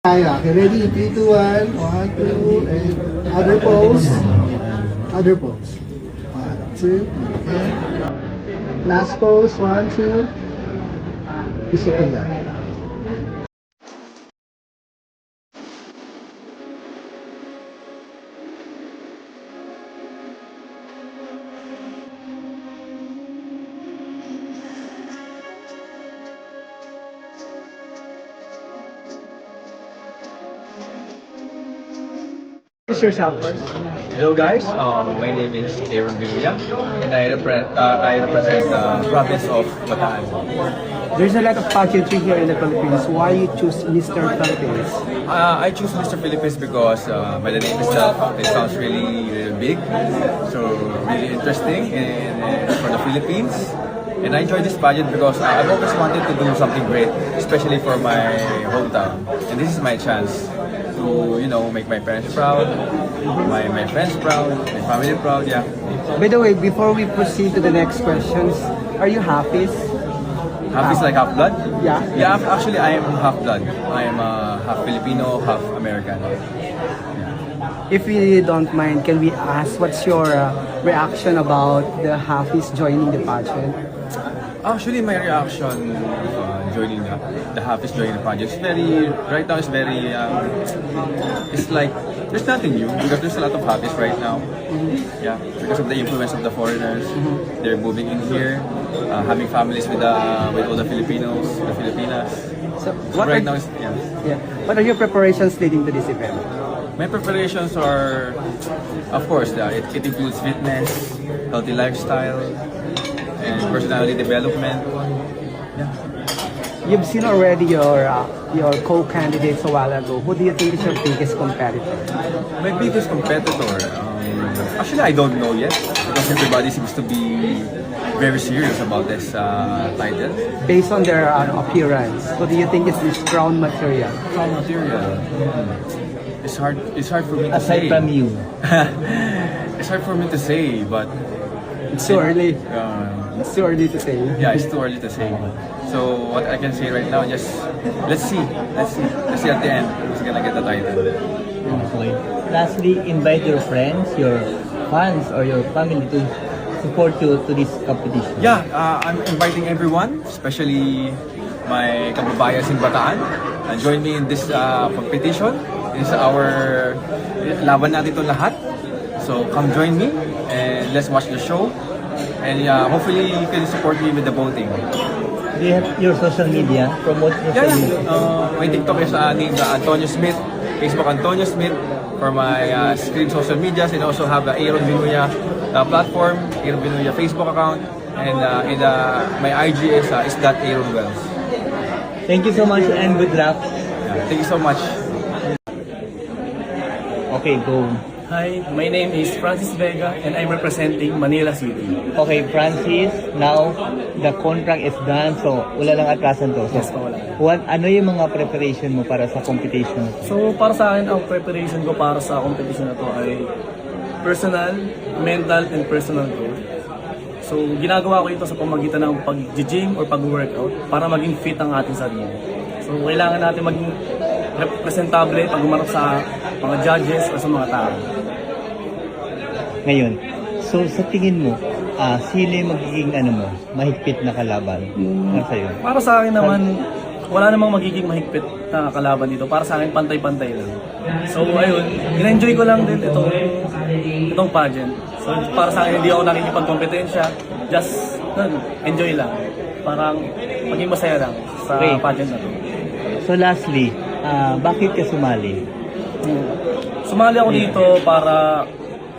Okay, ready? 3, 2, 1. 1, 2, and other pose. Other pose. 1, 2, okay. Last pose. 1, 2. Gusto ko yan. Introduce yourself first. Hello guys, my name is Aaron Villa and I represent the province of Bataan. There's a lot of pageantry here in the Philippines. Why you choose Mr. Philippines? I choose Mr. Philippines because by the name itself, it sounds really, really big, so really interesting for the Philippines. And I enjoy this pageant because I've always wanted to do something great, especially for my hometown. And this is my chance to, make my parents proud, my friends proud, my family proud, yeah. By the way, before we proceed to the next questions, are you happy? Half is like half blood? Yeah. Yeah, actually I am half blood. I am half Filipino, half American. If you don't mind, can we ask what's your reaction about the Hafiz joining the pageant? Actually, my reaction joining the Hafiz joining the pageant is right now it's very, it's like, there's nothing new because there's a lot of Hafiz right now. Yeah, because of the influence of the foreigners. They're moving in here, having families with all the Filipinos, the Filipinas. So, Right now, yeah. What are your preparations leading to this event? My preparations are, of course, it includes fitness, healthy lifestyle, and personality development. Yeah. You've seen already your co-candidates a while ago. Who do you think is your biggest competitor? My biggest competitor, actually I don't know yet because everybody seems to be very serious about this title. Based on their appearance, who do you think is this crown material? Crown material. It's hard for me to say. Aside from you. It's hard for me to say, but It's too early. It's too early to say. Yeah, it's too early to say. So what I can say right now, just let's see at the end who's gonna get the title. Okay. Lastly, invite your friends, your fans, or your family to support you to this competition. Yeah, I'm inviting everyone, especially my kababayas in Bataan, join me in this competition. This is our laban natin to lahat. So come join me and let's watch the show. And hopefully you can support me with the voting. Do you have your social media? Promote your social media. My TikTok is named Antonio Smith, Facebook Antonio Smith for my screen social medias, and also have the Aaron Vinuya platform, Aaron Vinuya Facebook account, and my IG is that Aaron Wells. Thank you so much and good luck. Thank you so much. Okay, go. Hi, my name is Francis Vega and I'm representing Manila City. Okay, Francis, now the contract is done, so wala lang atrasan to. So, Yes, wala. ano yung mga preparation mo para sa competition? So para sa akin, ang preparation ko para sa competition na to ay personal, mental, and personal growth. So ginagawa ko ito sa pamagitan ng pag-gym or pag-workout para maging fit ang ating sarili. So kailangan natin maging representable pag umarap sa mga judges o sa mga tao. Ngayon, so sa tingin mo, sino yung magiging mahigpit na kalaban sa'yo? Para sa akin naman, wala namang magiging mahigpit na kalaban dito. Para sa akin, pantay-pantay lang. So ayun, in-enjoy ko lang din itong pageant. So para sa akin, hindi ako nakikipagkompetensya. Just enjoy lang. Parang maging masaya lang sa pageant na to. So lastly, bakit ka sumali? Sumali ako dito para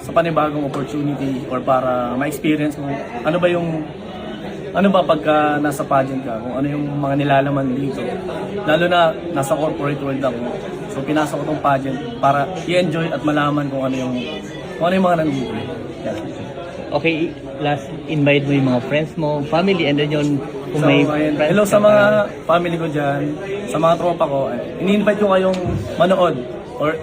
sa panibagong opportunity or para ma-experience mo ano ba pagka nasa pageant ka, kung ano yung mga nilalaman dito. Lalo na nasa corporate world ako. So pinasok ko tong pageant para i-enjoy at malaman kung ano yung mga nandito. Yeah. Okay, last invite mo yung mga friends mo, family, and then yun kung So, may ayun. friends Hello ka sa mga pa. family ko dyan, sa mga tropa ko. Ini-invite ko kayong manood or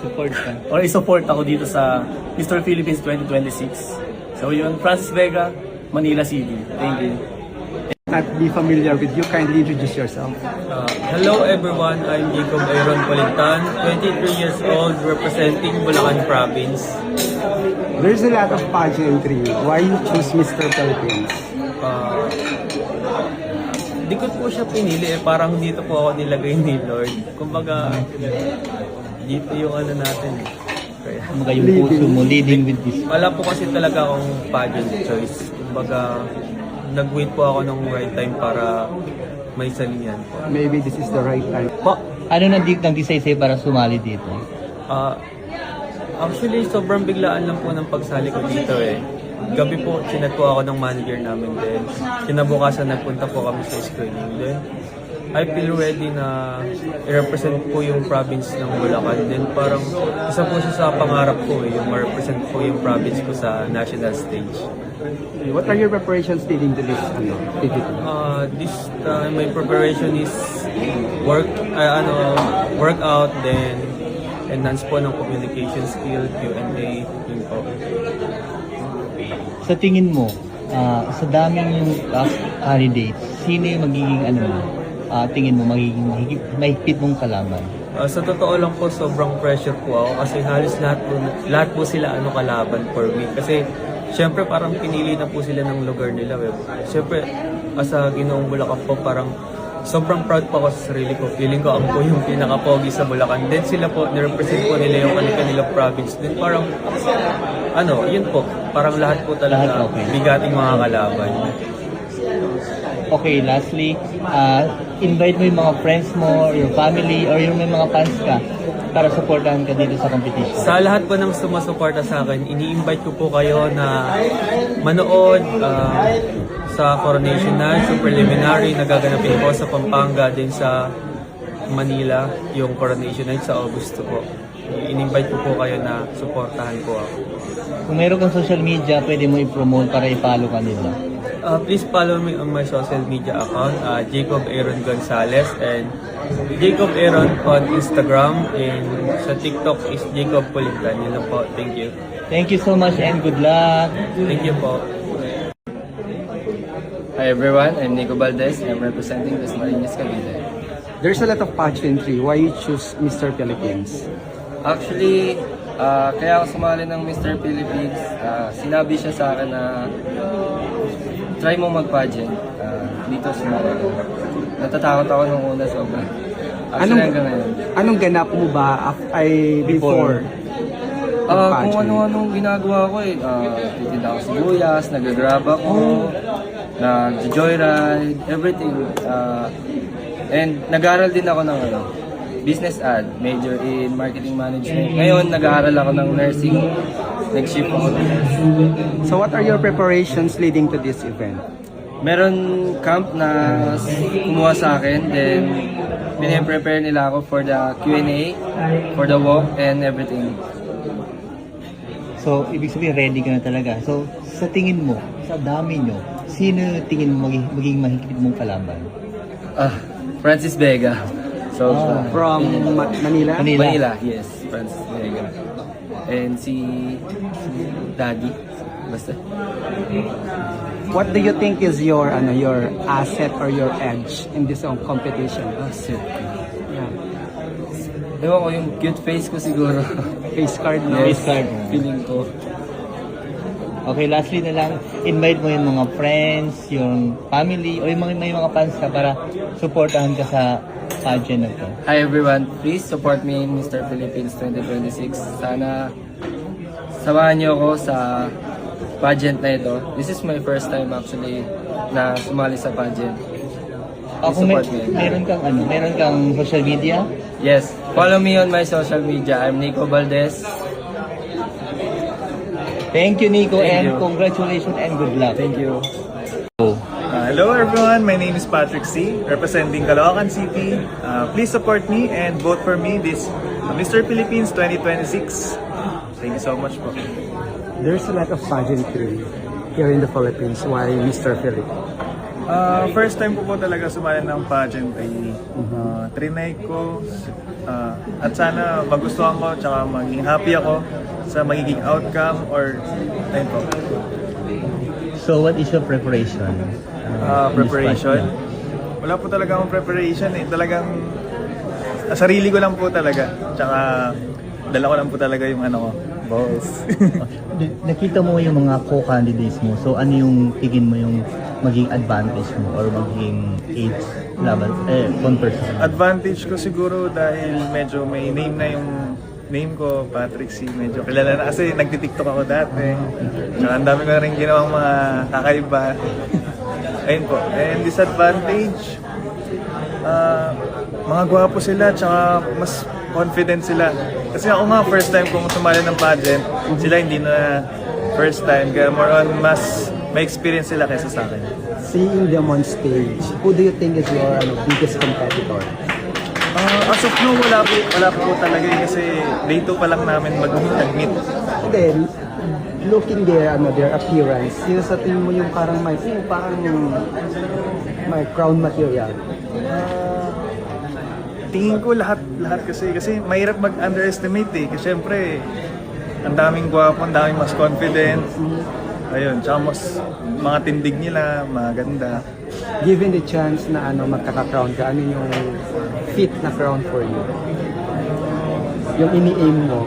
Support ka. i-support ako dito sa Mr. Philippines 2026. So yun, Francis Vega, Manila City. Thank you. not be familiar with you, kindly introduce yourself. Hello everyone, I'm Jacob Aaron Polintan, 23 years old, representing Bulacan Province. There's a lot of pageantry. Why you choose Mr. Philippines? Di ko po siya pinili parang dito po ako nilagay ni Lord. Kumbaga, dito yung ano natin eh. Kaya, Kumbaga yung puso mo leading with this. wala po kasi talaga akong pageant choice. Kumbaga, nag-wait po ako ng right time para may salihan po. Maybe this is the right time. Ano nag-decide sa'yo para sumali dito? Actually, sobrang biglaan lang po ng pagsali ko dito eh. Gabi po, chinat po ako ng manager namin din. Kinabukasan nagpunta po kami sa screening din. I feel ready na i-represent po yung province ng Bulacan. Then parang isa po siya sa pangarap ko eh, yung ma-represent po yung province ko sa national stage. What are your preparations leading to this activity? This time, my preparation is workout, then enhance po ng communication skill, Q&A, yun po. Sa tingin mo, sa daming yung candidates, sino yung magiging tingin mo magiging mahigpit mong kalaban? Sa totoo lang po, sobrang pressure po ako kasi halos lahat po sila kalaban for me. Kasi syempre parang pinili na po sila ng lugar nila. Syempre, sa Ginoong Bulacan po, parang sobrang proud po ako sa sarili ko. Feeling ko ako po yung pinaka-pogi sa Bulacan. Then sila po, nirepresent po nila yung kanilang province. Then parang, yun po. Parang lahat po talaga Lahat, okay. bigating mga kalaban. Okay, lastly, invite mo yung mga friends mo, your family, or yung may mga fans ka para supportahan ka dito sa competition. Sa lahat po ng sumusuporta sa akin, ini-invite ko po kayo na manood sa Coronation Night, yung preliminary na gaganapin po sa Pampanga, din sa Manila, yung Coronation Night sa Agosto po. In-invite ko po kayo na suportahan po ako. Kung meron kang social media, pwede mo i-promote para i-follow ka nila. Please follow me on my social media account, Jacob Aaron Gonzalez, and Jacob Aaron on Instagram, and sa TikTok is Jacob Polintan. Yun lang po. Thank you. Thank you so much and good luck! Thank you po. Hi everyone, I'm Nico Valdez. I'm representing Dasmariñas, Cavite. There's a lot of pageantry. Why you choose Mr. Philippines? Actually, kaya ako sumali ng Mr. Philippines, sinabi siya sa akin na try mo mag-pageant dito sa mga. Natatakot ako nung una sobra. Actually, hanggang ngayon. Anong ganap mo ba before? Kung ano-anong ginagawa ko eh. Titinda ako sibuyas, nag-grab ako, nag-joyride, everything. And nag-aaral din ako ng business ad, major in marketing management. Ngayon, nag-aaral ako ng nursing. Nag-shift ako. So what are your preparations leading to this event? Meron camp na kumuha sa akin, then piniprepare nila ako for the Q&A, for the walk, and everything. So, ibig sabihin, ready ka na talaga. So, sa tingin mo, sa dami nyo, sino tingin mo magiging mahigpit mong kalaban? Francis Vega. So, From Manila? Manila, yes, Francis Vega. And si Daddy, basta. What do you think is your asset or your edge in this competition? Shit. Yeah. Ewan ko, yung cute face ko siguro. Face card, no? Face card. Feeling ko. Okay, lastly na lang, invite mo yung mga friends, yung family, o yung may mga fans ka para supportahan ka sa pageant na to. Hi everyone, please support me in Mr. Philippines 2026. Sana samahan niyo ako sa pageant na ito. This is my first time actually na sumali sa pageant. Please support me. Meron kang social media? Yes, follow me on my social media. I'm Nico Valdez. Thank you, Nico, Thank and you. congratulations and good luck. Thank you. Hello everyone, my name is Patrick C, representing Caloocan City. Please support me and vote for me this Mr. Philippines 2026. Thank you so much po. There's a lot of pageantry here in the Philippines. Why Mr. Philip? First time po talaga sumali ng pageantry. Trinay ko at sana magustuhan ko tsaka maging happy ako sa magiging outcome or ayun po. So, what is your preparation? Preparation. Wala po talaga akong preparation eh. Talagang sarili ko lang po talaga. Tsaka dala ko lang po talaga yung ano ko, balls. Nakita mo yung mga co-candidates mo. So ano yung tingin mo yung maging advantage mo or maging age laban converse? Advantage ko siguro dahil medyo may name na yung name ko, Patrick C. Medyo kilala na kasi nagti-TikTok ako dati. Tsaka ang dami ko na rin ginawang mga kakaiba. Ayun po. And disadvantage, mga gwapo sila tsaka mas confident sila. Kasi ako nga first time kong sumali ng pageant, sila hindi na first time. Kaya more on mas may experience sila kaysa sa akin. Seeing them on stage, who do you think is your biggest competitor? As of now, wala po talaga kasi day 2 pa lang namin mag-meet. And then, looking their appearance, sino sa tingin mo yung parang may crown material? Tingin ko lahat kasi mahirap mag-underestimate eh. Kasi syempre, ang daming gwapo, ang daming mas confident. Ayun, tsaka mas mga tindig nila, maganda. Given the chance na magkaka-crown ka, ano yung fit na crown for you? Yung ini-aim mo?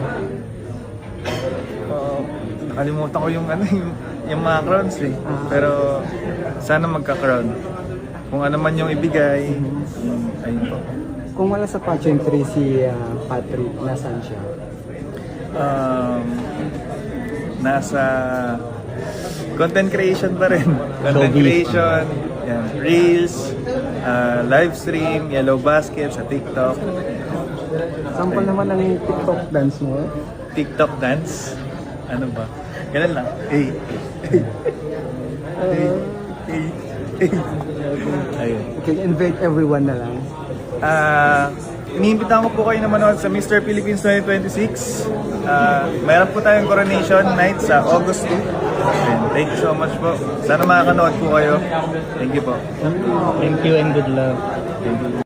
Nakalimutan ko yung yung mga crowns eh. Pero sana magka-crown. Kung ano man yung ibigay, ayun po. Kung wala sa pageantry si Patrick, nasaan siya? Nasa content creation pa rin. Content creation, yan, reels, live stream, yellow basket sa TikTok. Sample naman ng TikTok dance mo. TikTok dance? Ano ba? Ganun lang. Hey. Ayun. Okay, invite everyone na lang. Iniimbitahan ko po kayo na manood sa Mr. Philippines 2026. Mayroon po tayong coronation night sa August 2. And thank you so much po. Sana makakanood po kayo. Thank you po. Thank you and good luck.